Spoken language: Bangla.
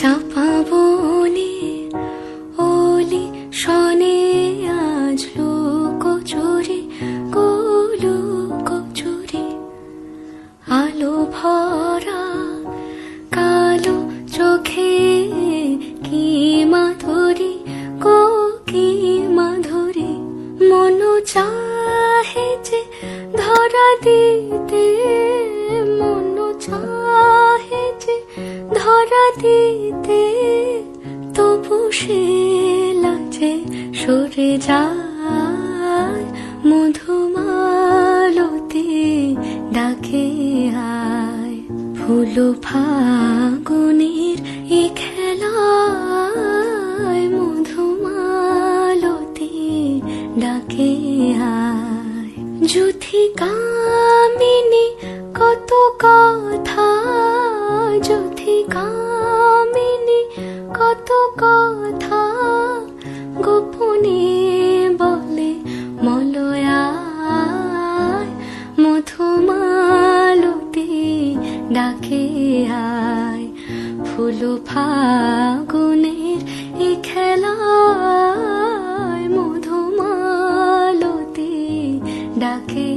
চাপা বনে ওলি শনে আজ লুকোচুরি লুকোচুরি আলো ভরা কালো চোখে কি মাধুরী কি মাধুরী মন চাহে যে ধরা দিতে মন চাহে যে ধরা দিতে তবু সে লাজে সরে যায় মধুমালতি ডাকে আয় ফুল ফাগুনের এ খেলায় মধুমালতি ডাকে আয় যুথি কামিনী কত কথা যুথি কামিনী কত কথা গোপনে বলে মলয়ায় মধুমালতি ডাকে আয় ফুল ফাগুনের এ খেলায় মধুমালতি ডাকে